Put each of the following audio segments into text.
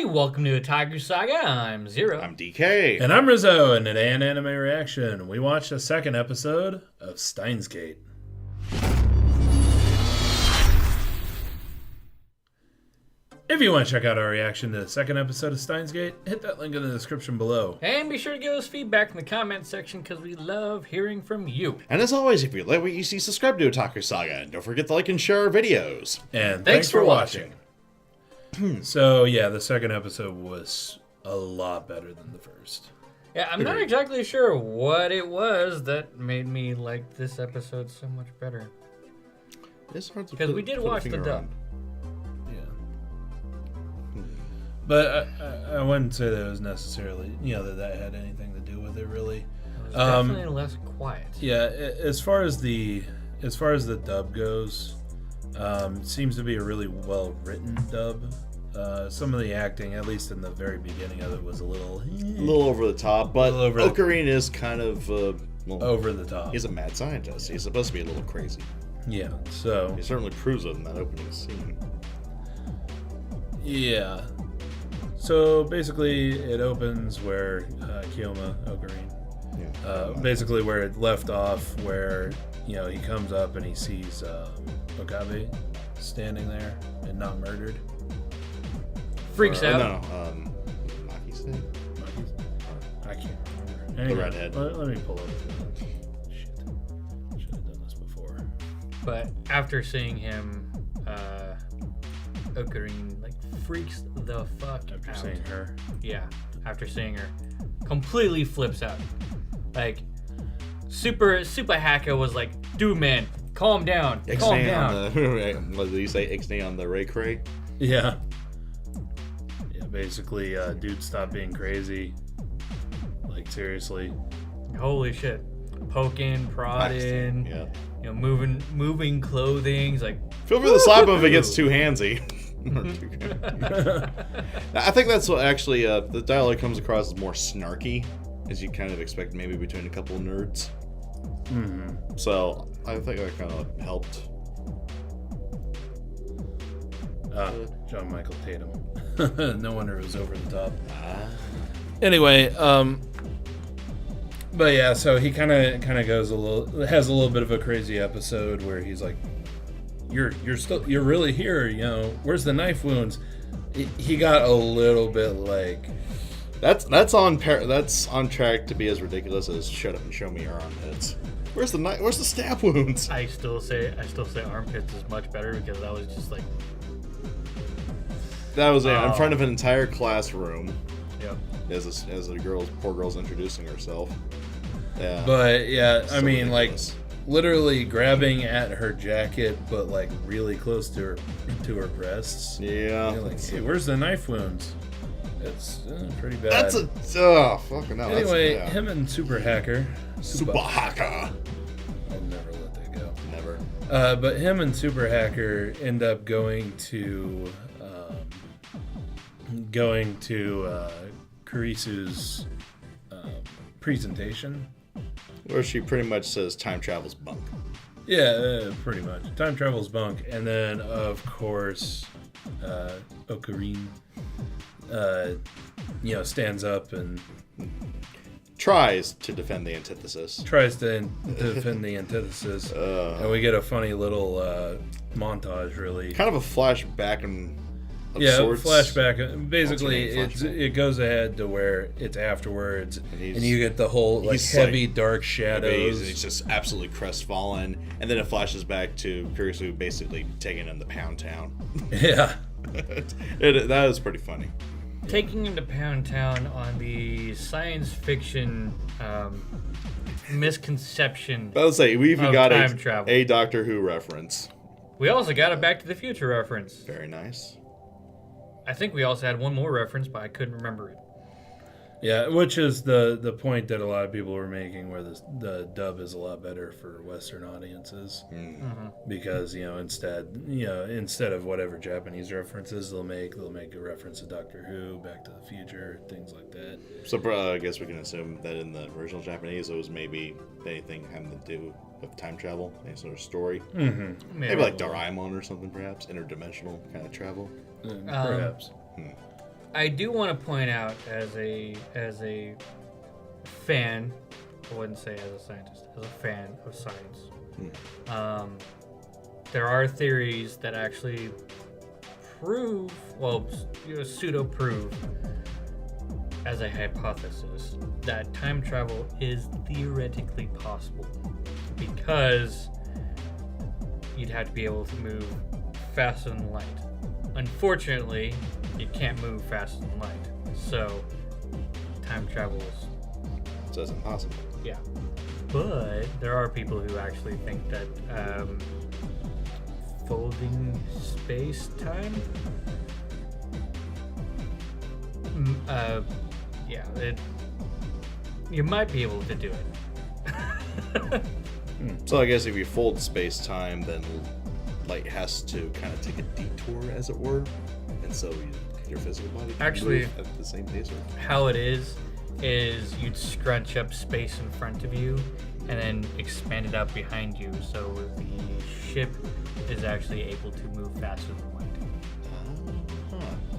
welcome to Otaku Saga. I'm Zero. I'm DK. And I'm Rizzo, and today in Anime Reaction, we watched the second episode of Steins. If you want to check out our reaction to the second episode of Steins, hit that link in the description below. And be sure to give us feedback in the comments section because we love hearing from you. And as always, if you like what you see, subscribe to Otaku Saga. And don't forget to like and share our videos. And thanks for watching. So, yeah, the second episode was a lot better than the first. Yeah, I'm not exactly sure what it was that made me like this episode so much better. It's hard to Because we did watch the dub. But I wouldn't say that it was necessarily, that had anything to do with it, really. It was definitely less quiet. Yeah, as far as the dub goes, it seems to be a really well-written dub. Some of the acting, at least in the very beginning of it, was a little over the top, but Ocarina is kind of over the top. He's a mad scientist. He's supposed to be a little crazy. Yeah, so he certainly proves it in that opening scene. Yeah. So basically, it opens where Kiyoma Ocarina, basically where it left off, where he comes up and he sees Okabe standing there and not murdered. Freaks out. No, Maki's thing? I can't remember. Anyway, the redhead. Let me pull up. Shit. Should have done this before. But after seeing him, Ocarina freaks the fuck out. After seeing her? Yeah, after seeing her. Completely flips out. Super Haka was like, dude, man, calm down. Calm down. What did you say? Ixnay on the Ray Cray? Yeah. Yeah, basically, dude, stop being crazy. Seriously. Holy shit. Poking, prodding, moving clothing. It's like, feel for the slap him if it gets too handsy. I think that's what actually the dialogue comes across as more snarky, as you kind of expect maybe between a couple of nerds. Mm-hmm. So I think that kind of helped. John Michael Tatum. No wonder it was over the top. Anyway, but yeah, so he kind of has a little bit of a crazy episode where he's like, You're really here, where's the knife wounds? He got a little bit that's on track to be as ridiculous as shut up and show me your armpits. Where's the stab wounds? I still say armpits is much better because that was just like, that was in front of an entire classroom. Yep. As a poor girl's introducing herself. Yeah. But yeah, so I mean ridiculous. Literally grabbing at her jacket, but really close to her breasts. Yeah. Hey, where's the knife wounds? It's pretty bad. That's fucking hell. Anyway, him and Super Haka. I'll never let that go. Never. But him and Super Hacker end up going to Kurisu's presentation. Where she pretty much says time travel's bunk. Yeah, pretty much. Time travel's bunk. And then, of course, Ocarina, stands up and tries to defend the antithesis. And we get a funny little montage, really. Kind of a flashback and sorts. Flashback. Basically, it goes ahead to where it's afterwards, and you get the whole heavy dark shadows. He's just absolutely crestfallen, and then it flashes back to Kurisu basically taking him to Pound Town. Yeah, that was pretty funny. Taking him to Pound Town on the science fiction misconception. I would say we even got travel. a Doctor Who reference. We also got a Back to the Future reference. Very nice. I think we also had one more reference, but I couldn't remember it. Yeah, which is the point that a lot of people were making, where the dub is a lot better for Western audiences, because instead of whatever Japanese references they'll make a reference to Doctor Who, Back to the Future, things like that. So I guess we can assume that in the original Japanese it was maybe anything having to do with time travel, any sort of story. Mm-hmm. Maybe like Doraemon or something, perhaps interdimensional kind of travel. Perhaps. I do want to point out as a fan, I wouldn't say as a scientist, as a fan of science, there are theories that actually prove, well, pseudo-prove, as a hypothesis, that time travel is theoretically possible because you'd have to be able to move faster than light. Unfortunately, you can't move faster than light, so time travel is... So it's impossible. Yeah. But there are people who actually think that folding space-time... you might be able to do it. So I guess if you fold space-time, then light has to kind of take a detour, as it were, and so your physical body can actually move at the same pace. How it is you'd scrunch up space in front of you and then expand it out behind you, so the ship is actually able to move faster than light.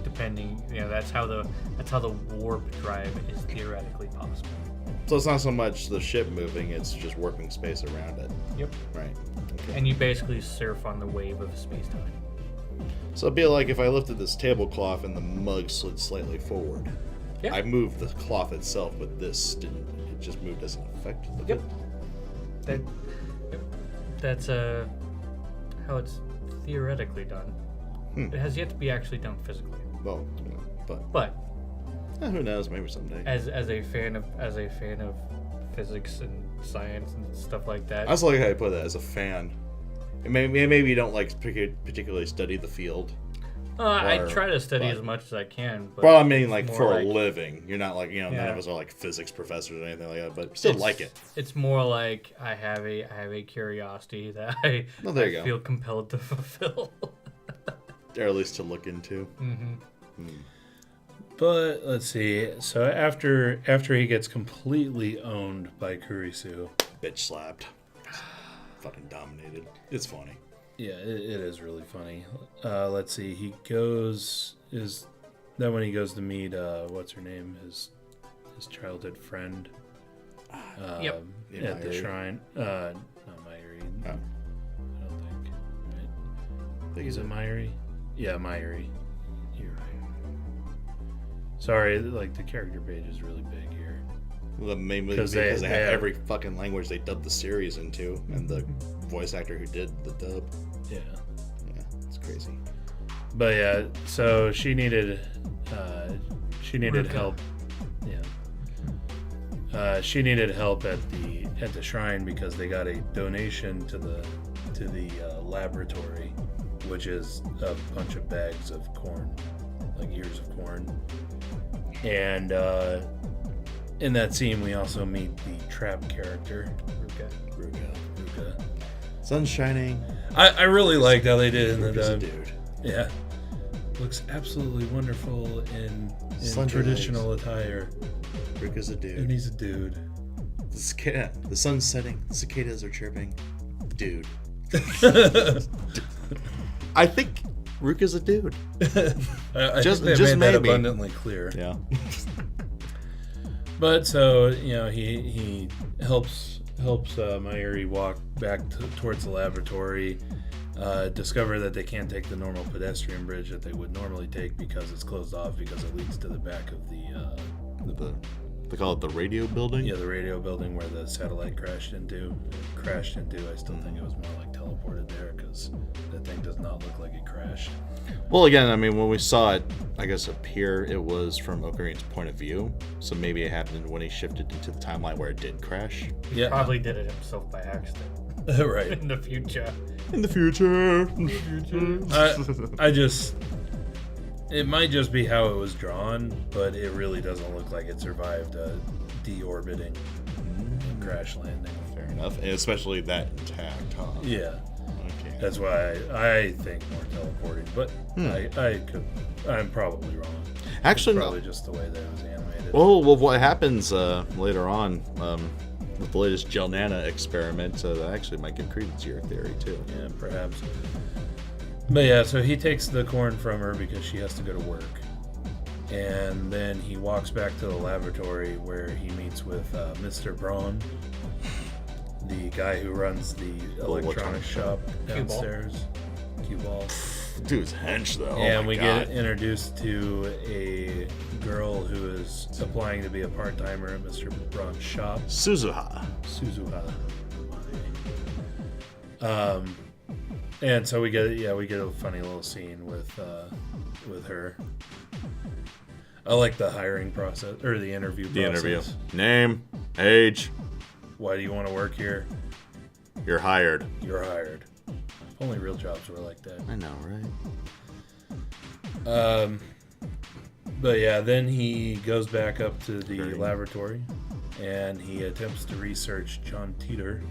Depending, that's how the warp drive is theoretically possible. So it's not so much the ship moving; it's just warping space around it. Yep. Right. Okay. And you basically surf on the wave of space-time. So it'd be like if I lifted this tablecloth and the mug slid slightly forward. Yeah. I moved the cloth itself, but this didn't. It just moved as an effect of Yep. it. That's how it's theoretically done. It has yet to be actually done physically. Well, But who knows? Maybe someday. as a fan of physics and science and stuff like that. I also like how you put that, as a fan. Maybe you don't like particularly study the field. I try to study as much as I can. But well, I mean, like, it's for more a living. You're not like, none of us are like physics professors or anything like that, but still like it. It's more like I have a curiosity that I feel compelled to fulfill. Or at least to look into. But let's see. So after he gets completely owned by Kurisu, Bitch slapped. Fucking dominated. It's funny. yeah, it is really funny. Let's see. He goes when he goes to meet what's her name, his childhood friend. Yep. At the shrine. Not Mayuri. Oh. I don't think. Right? I think Is it Mayuri? Yeah, Mayuri. You're right. Sorry, like the character page is really big here. Well, mainly because they have every fucking language they dubbed the series into, and the voice actor who did the dub. Yeah, it's crazy. But yeah, so she needed Ruka. help. Yeah, she needed help at the shrine because they got a donation to the laboratory, which is a bunch of bags of corn, like ears of corn. And in that scene, we also meet the trap character, Ruka. Sun's shining. I really liked how they did in the Ruka's a dub. dude. Yeah, looks absolutely wonderful in Sun traditional attire, Ruka's a and dude. he's a dude. The sun's setting. The cicadas are chirping. Dude. I think Ruka's a dude. I Just think they made that maybe. abundantly clear. Yeah. But so he helps Mayuri walk back towards the laboratory, discover that they can't take the normal pedestrian bridge that they would normally take because it's closed off because it leads to the back of the They call it the radio building? the radio building where the satellite crashed into. I still think it was more like teleported there because that thing does not look like it crashed. Well, again, I mean, when we saw it, I guess, appear, it was from Ocarina's point of view. So maybe it happened when he shifted into the timeline where it did crash. He probably did it himself by accident. Right. In the future. In the future. It might just be how it was drawn, but it really doesn't look like it survived deorbiting and crash landing. Fair enough. And especially that intact, huh? Yeah. Okay. That's why I think more teleporting, but I'm probably wrong. Actually, it's probably just the way that it was animated. Well, what happens later on with the latest Gel Nana experiment, that actually might give credence to your theory, too. Yeah, perhaps. But yeah, so he takes the corn from her because she has to go to work. And then he walks back to the laboratory where he meets with Mr. Braun, the guy who runs the electronics shop downstairs. Cue-ball. Dude's hench, though. And we get introduced to a girl who is applying to be a part-timer at Mr. Braun's shop. Suzuha. And so we get a funny little scene with her. I like the hiring process or the interview process. Name, age. Why do you want to work here? You're hired. You're hired. Only real jobs were like that. I know, right? But yeah, then he goes back up to the laboratory and he attempts to research John Titor.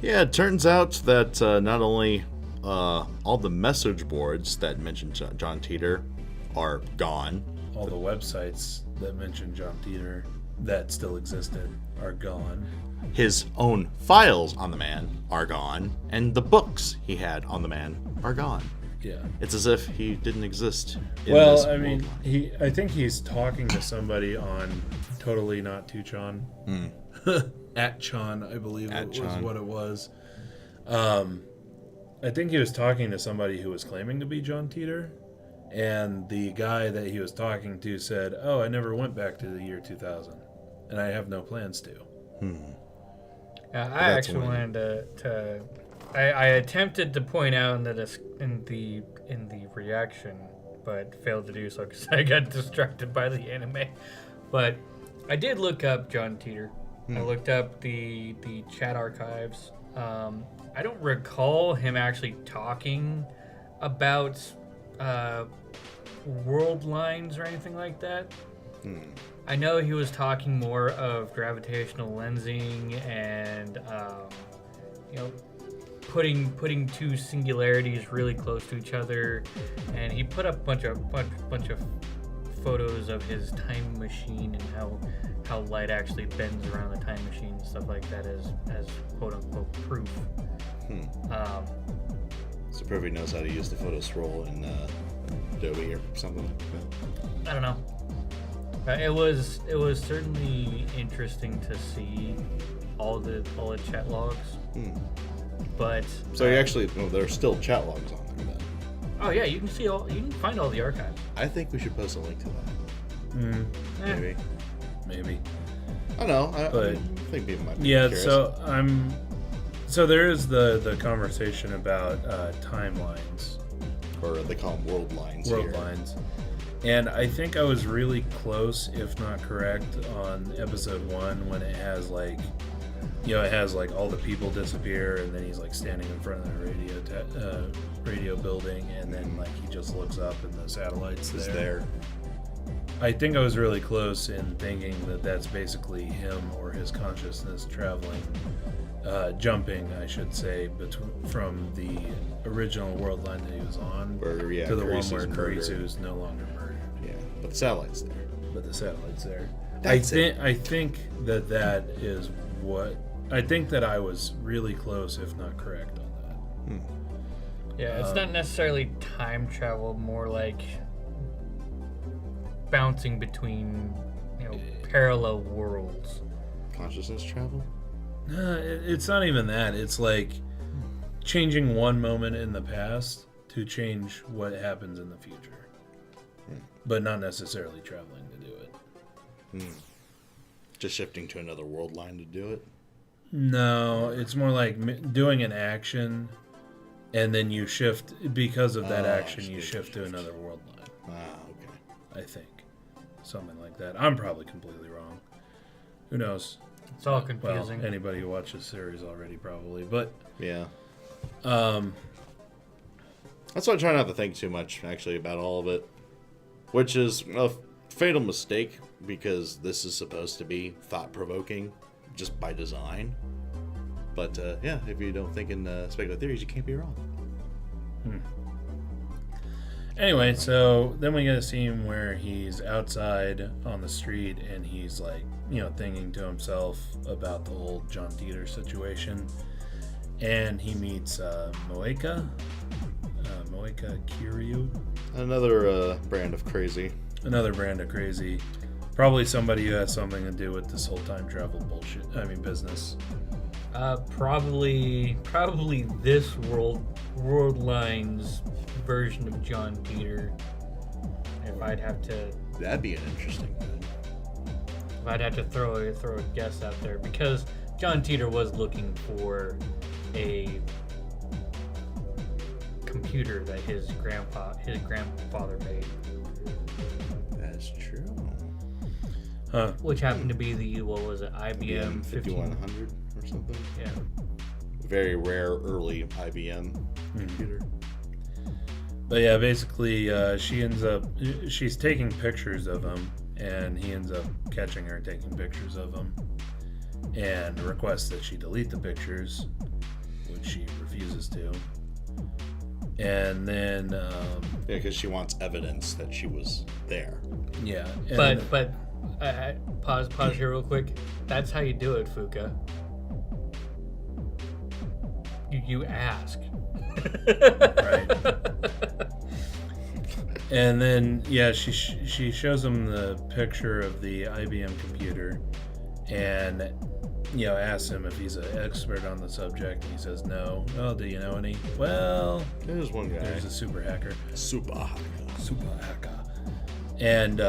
Yeah, it turns out that not only all the message boards that mention John Titor are gone. All the websites that mention John Titor that still existed are gone. His own files on the man are gone, and the books he had on the man are gone. Yeah. It's as if he didn't exist. Well, I mean, I think he's talking to somebody on Totally Not To Chan. At Chan, I believe was what it was. I think he was talking to somebody who was claiming to be John Titor, and the guy that he was talking to said, "Oh, I never went back to the year 2000, and I have no plans to." I actually wanted to I attempted to point out in the reaction, but failed to do so because I got distracted by the anime. But I did look up John Titor. I looked up the chat archives. I don't recall him actually talking about world lines or anything like that. I know he was talking more of gravitational lensing and putting two singularities really close to each other, and he put up a bunch of photos of his time machine and how light actually bends around the time machine and stuff like that as quote unquote proof. So Privy knows how to use the photo scroll in Adobe or something like that. I don't know. It was certainly interesting to see all the chat logs. But so you actually, there's still chat logs on there then. Oh yeah, you can find all the archives. I think we should post a link to that. Maybe. I don't know. I think people might be curious. So there is the conversation about timelines, or they call them world lines. World lines. And I think I was really close, if not correct, on episode 1 when it has all the people disappear, and then he's like standing in front of the radio building, and then like he just looks up and the satellite's there. I think I was really close in thinking that that's basically him or his consciousness traveling, jumping, I should say, from the original world line that he was on to the one where Kurizu's no longer murdered. Yeah, but the satellite's there. I think that is what. I think that I was really close, if not correct, on that. Yeah, it's not necessarily time travel, more like bouncing between, parallel worlds. Consciousness travel? No, it's not even that. It's like changing one moment in the past to change what happens in the future, but not necessarily traveling to do it. Just shifting to another world line to do it? No, it's more like doing an action, and then you shift, because of that action, you shift to another world line. Okay. I think. Something like that. I'm probably completely wrong. Who knows? It's all confusing. Well, anybody who watched the series already probably, but... Yeah. That's why I try not to think too much, actually, about all of it. Which is a fatal mistake, because this is supposed to be thought-provoking, just by design. But, if you don't think in speculative theories, you can't be wrong. Anyway, so then we get a scene where he's outside on the street, and he's like, thinking to himself about the whole John Titor situation. And he meets Moeka Kiryu. Another brand of crazy. Another brand of crazy. Probably somebody who has something to do with this whole time travel bullshit. I mean, business. Probably this Worldline's version of John Titor. If I'd have to, That'd be an interesting thing. if I'd have to throw a guess out there, because John Titor was looking for a computer that his grandfather made, That's true. Huh. which happened to be the, what was it, IBM 5100 or something. Yeah. Very rare early IBM computer. But yeah, basically, she's taking pictures of him, and he ends up catching her taking pictures of him, and requests that she delete the pictures, which she refuses to. And then, Yeah, because she wants evidence that she was there. yeah. But pause here real quick. That's how you do it, Fuka. You ask. Right. And then, yeah, she shows him the picture of the IBM computer, and asks him if he's an expert on the subject, and he says no. Oh, do you know any? Well, There's one guy. there's a super hacker. Super hacker. And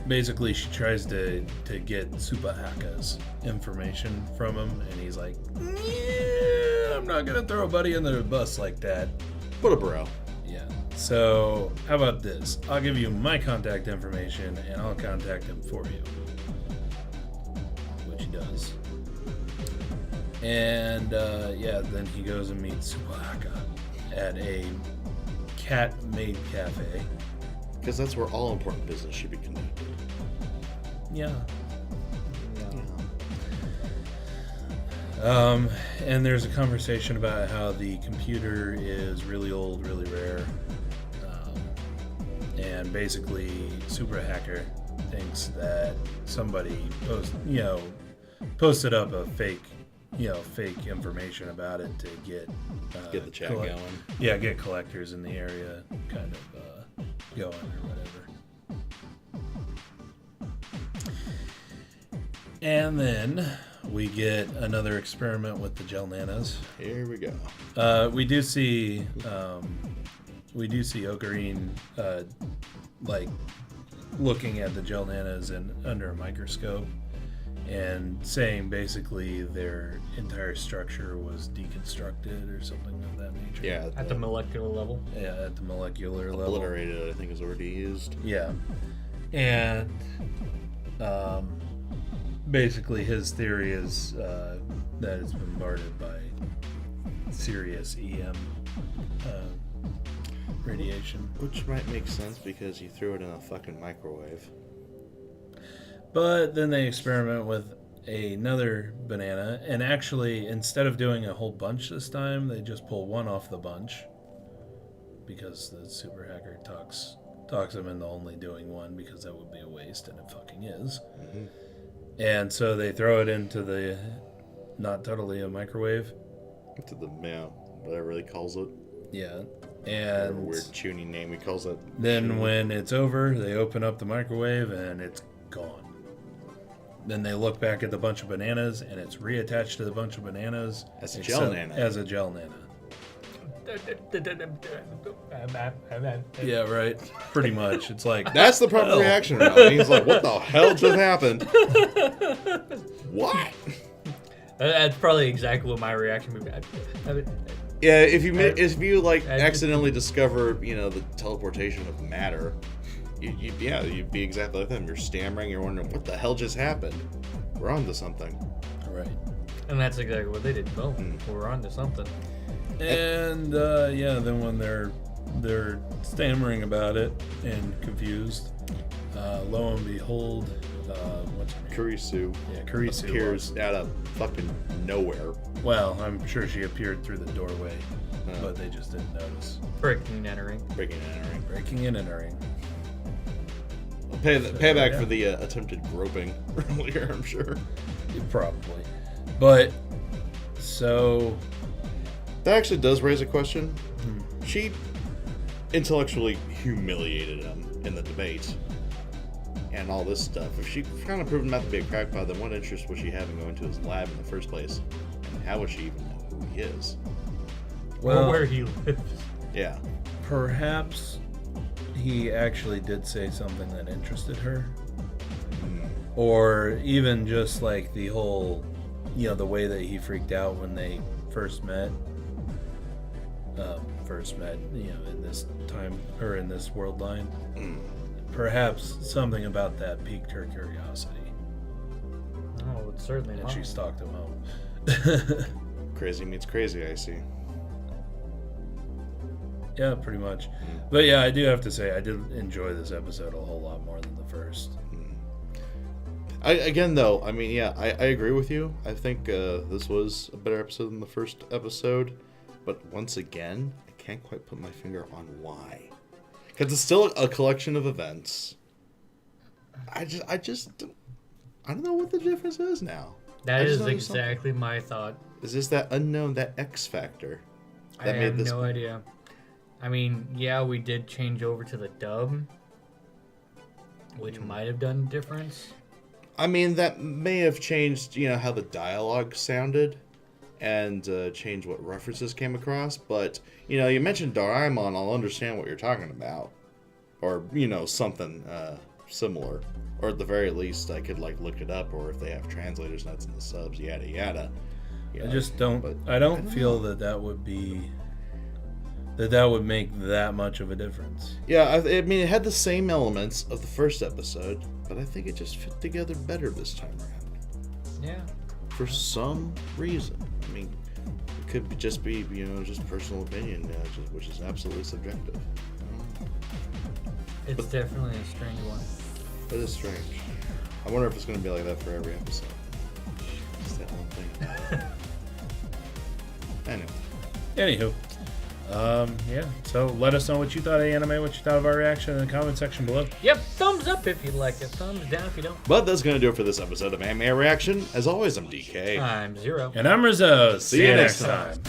basically, she tries to get Super Haka's information from him, and he's like, yeah, I'm not gonna throw a buddy under the bus like that. What a bro. Yeah. So how about this? I'll give you my contact information, and I'll contact him for you. Which he does. And then he goes and meets Super Haka at a cat-made cafe. Because that's where all important business should be conducted. Yeah. And there's a conversation about how the computer is really old, really rare. And basically, Super Hacker thinks that somebody posted up a fake information about it to get the chat going. Yeah, get collectors in the area kind of going or whatever. And then we get another experiment with the gel nanas. Here we go. We do see Ocarine looking at the gel nanas under a microscope and saying basically their entire structure was deconstructed or something of that nature. Yeah. At the molecular level. Yeah, at the molecular level. Obliterated, I think, is already used. Yeah. And basically his theory is that it's bombarded by serious EM radiation. Which might make sense because you threw it in a fucking microwave. But then they experiment with another banana, and actually, instead of doing a whole bunch this time, they just pull one off the bunch because the super hacker talks him into only doing one because that would be a waste, and it fucking is. Mm-hmm. And so they throw it into the, not totally a microwave. To the, whatever he calls it. Yeah. Whatever And weird tuning name he calls it. then when it's over, they open up the microwave and it's gone. Then they look back at the bunch of bananas and it's reattached to the bunch of bananas. As a gel nana. As a gel nana. Yeah, right. Pretty much. It's like... That's the proper reaction now. He's like, what the hell just happened? What? That's probably exactly what my reaction would be. Yeah, if you accidentally discover, the teleportation of matter, you'd be exactly like them. You're stammering. You're wondering what the hell just happened. We're on to something. Right. And that's exactly what they did. Boom. We're on to something. And then when they're stammering about it and confused, lo and behold, what's her name? Kurisu. Yeah, Kurisu appears out of fucking nowhere. Well, I'm sure she appeared through the doorway, but they just didn't notice. Breaking and entering. Breaking and entering. Payback for the attempted groping earlier, I'm sure. Probably. But, so... That actually does raise a question. intellectually humiliated him in the debate and all this stuff. If she kind of proved him not to be a crackpot, then what interest would she have in going to his lab in the first place? And how would she even know who he is? Or where he lives. Yeah. Perhaps he actually did say something that interested her. Or even just like the whole, the way that he freaked out when they first met, in this time, or in this world line. Perhaps something about that piqued her curiosity. Oh, it's certainly And not. she stalked him home. Crazy meets crazy, I see. Yeah, pretty much. But yeah, I do have to say, I did enjoy this episode a whole lot more than the first. I agree with you. I think this was a better episode than the first episode. But once again, I can't quite put my finger on why. Because it's still a collection of events. I don't know what the difference is now. That is exactly my thought. Is this that unknown, that X factor? I have no idea. I mean, yeah, we did change over to the dub, which might have done a difference. I mean, that may have changed, how the dialogue sounded and changed what references came across. But, you mentioned Doraemon, I'll understand what you're talking about. Or, something similar. Or at the very least, I could, look it up. Or if they have translators notes in the subs, yada, yada. I just don't... I don't feel that would be... That would make that much of a difference. Yeah, I mean, it had the same elements of the first episode, but I think it just fit together better this time around. Yeah. For some reason. I mean, it could just be, just personal opinion, which is absolutely subjective. It's definitely a strange one. It is strange. I wonder if it's going to be like that for every episode. Just that one thing. Anywho. Yeah, so let us know what you thought of the anime, what you thought of our reaction in the comment section below. Yep, thumbs up if you like it, thumbs down if you don't. But that's going to do it for this episode of Anime Reaction. As always, I'm DK. I'm Zero. And I'm Rizzo. See you next time.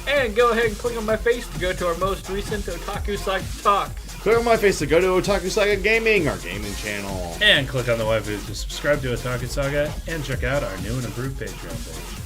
And go ahead and click on my face to go to our most recent Otaku Saga talk. Click on my face to go to Otaku Saga Gaming, our gaming channel. And click on the waifu to subscribe to Otaku Saga and check out our new and improved Patreon page.